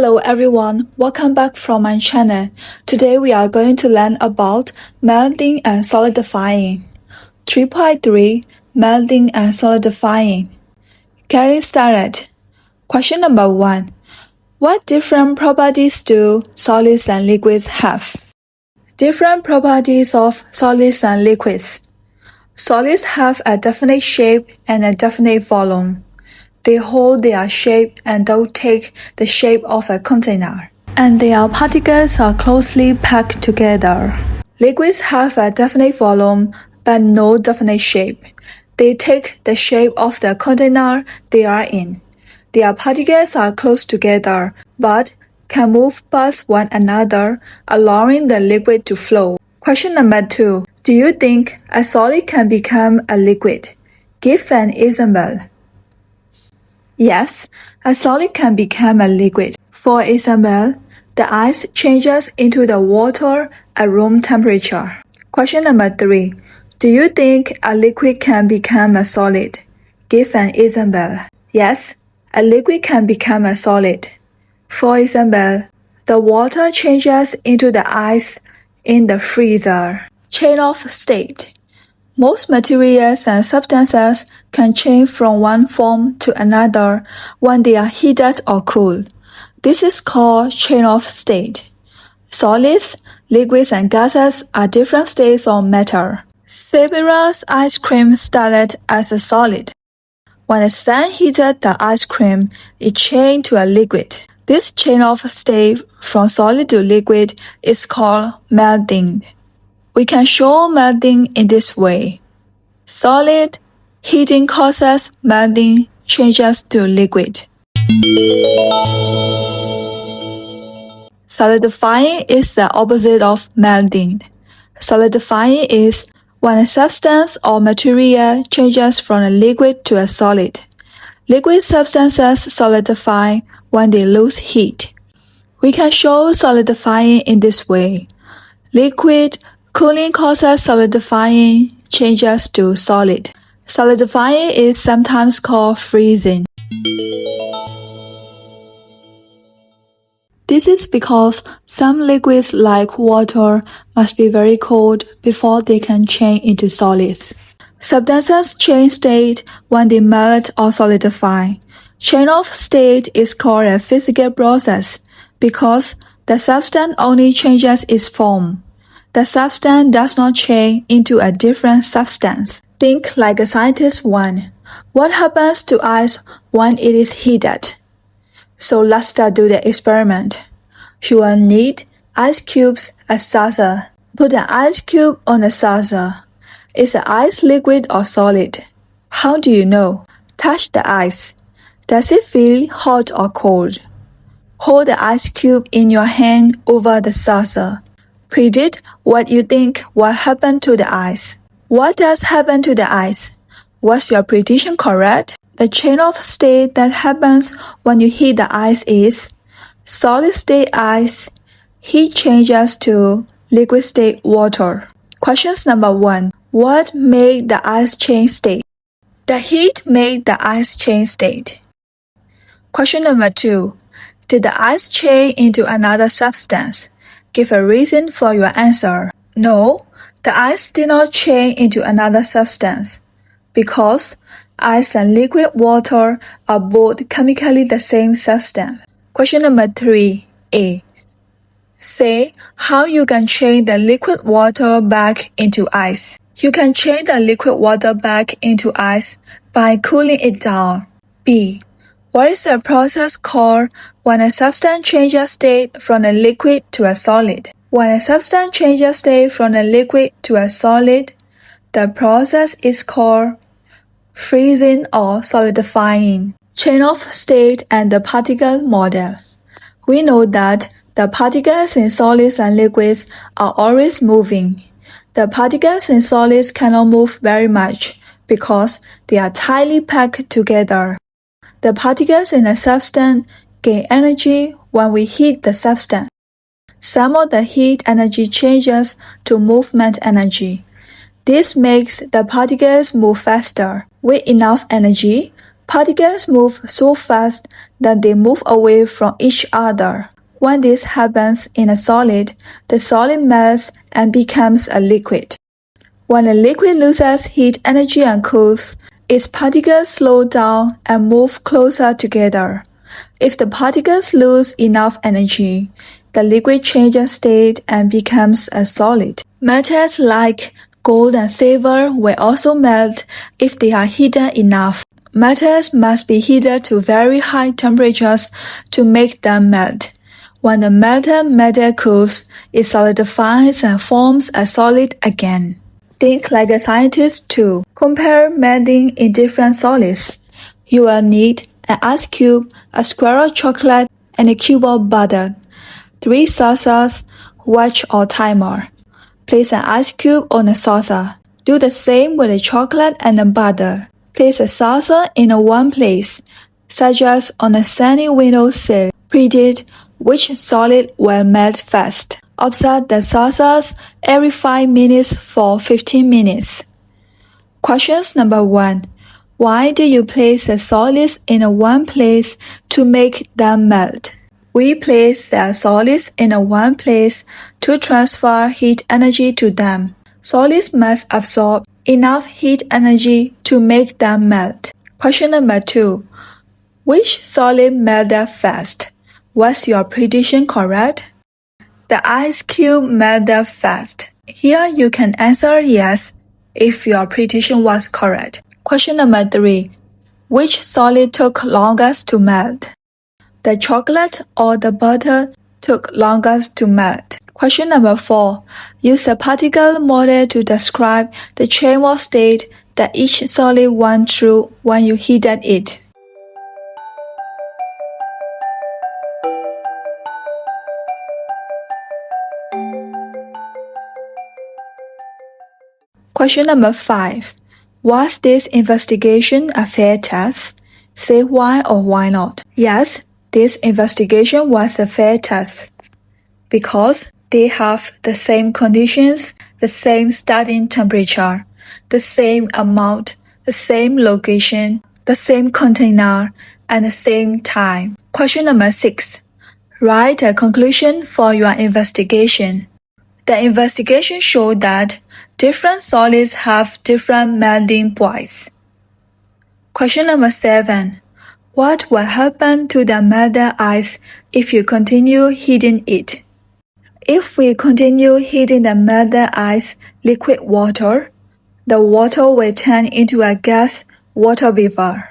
Hello everyone, welcome back from my channel. Today we are going to learn about melting and solidifying. 3.3 Melting and solidifying. Getting started. Question number 1. What different properties do solids and liquids have? Different properties of solids and liquids. Solids have a definite shape and a definite volume. They hold their shape and don't take the shape of a container. And their particles are closely packed together. Liquids have a definite volume but no definite shape. They take the shape of the container they are in. Their particles are close together but can move past one another, allowing the liquid to flow. Question number 2. Do you think a solid can become a liquid? Give an example. Yes, a solid can become a liquid. For example, the ice changes into the water at room temperature. Question number 3. Do you think a liquid can become a solid? Give an example. Yes, a liquid can become a solid. For example, the water changes into the ice in the freezer. Chain of state. Most materials and substances can change from one form to another when they are heated or cooled. This is called chain of state. Solids, liquids, and gases are different states of matter. Siberia's ice cream started as a solid. When the sun heated the ice cream, it changed to a liquid. This chain of state from solid to liquid is called melting. We can show melting in this way. Solid heating causes melting changes to liquid. Solidifying is the opposite of melting. Solidifying is when a substance or material changes from a liquid to a solid. Liquid substances solidify when they lose heat. We can show solidifying in this way. Liquid cooling causes solidifying changes to solid. Solidifying is sometimes called freezing. This is because some liquids like water must be very cold before they can change into solids. Substances change state when they melt or solidify. Change of state is called a physical process because the substance only changes its form. The substance does not change into a different substance. Think like a scientist one. What happens to ice when it is heated? So let's start do the experiment. You will need ice cubes as saucer. Put an ice cube on the saucer. Is the ice liquid or solid? How do you know? Touch the ice. Does it feel hot or cold? Hold the ice cube in your hand over the saucer. Predict what you think will happen to the ice. What does happen to the ice? Was your prediction correct? The chain of state that happens when you heat the ice is solid state ice, heat changes to liquid state water. Questions number 1. What made the ice change state? The heat made the ice change state. Question number 2. Did the ice change into another substance? Give a reason for your answer. No, the ice did not change into another substance because ice and liquid water are both chemically the same substance. Question number 3a. Say how you can change the liquid water back into ice. You can change the liquid water back into ice by cooling it down. B. What is the process called when a substance changes state from a liquid to a solid? When a substance changes state from a liquid to a solid, the process is called freezing or solidifying. Chain of state and the particle model. We know that the particles in solids and liquids are always moving. The particles in solids cannot move very much because they are tightly packed together. The particles in a substance gain energy when we heat the substance. Some of the heat energy changes to movement energy. This makes the particles move faster. With enough energy, Particles move so fast that they move away from each other. When this happens in a solid, the solid melts and becomes a liquid. When a liquid loses heat energy and cools, its particles slow down and move closer together. If the particles lose enough energy, the liquid changes state and becomes a solid. Metals like gold and silver will also melt if they are heated enough. Metals must be heated to very high temperatures to make them melt. When the melted metal cools, it solidifies and forms a solid again. Think like a scientist too. Compare melting in different solids. You will need an ice cube, a square of chocolate, and a cube of butter. 3 saucers, watch or timer. Place an ice cube on a saucer. Do the same with the chocolate and the butter. Place a saucer in a warm place, such as on a sunny windowsill. Predict which solid will melt fast. Observe the saucers every 5 minutes for 15 minutes. Questions number 1. Why do you place the solids in a warm place to make them melt? We place the solids in a warm place to transfer heat energy to them. Solids must absorb enough heat energy to make them melt. Question number 2. Which solid melted fast? Was your prediction correct? The ice cube melted fast. Here you can answer yes if your prediction was correct. Question number 3. Which solid took longest to melt? The chocolate or the butter took longest to melt. Question number 4. Use a particle model to describe the change of state that each solid went through when you heated it. Question number 5. Was this investigation a fair test? Say why or why not. Yes, this investigation was a fair test because they have the same conditions, the same starting temperature, the same amount, the same location, the same container, and the same time. Question number 6. Write a conclusion for your investigation. The investigation showed that different solids have different melting points. Question number 7. What will happen to the melted ice if you continue heating it? If we continue heating the melted ice, liquid water, the water will turn into a gas water vapor.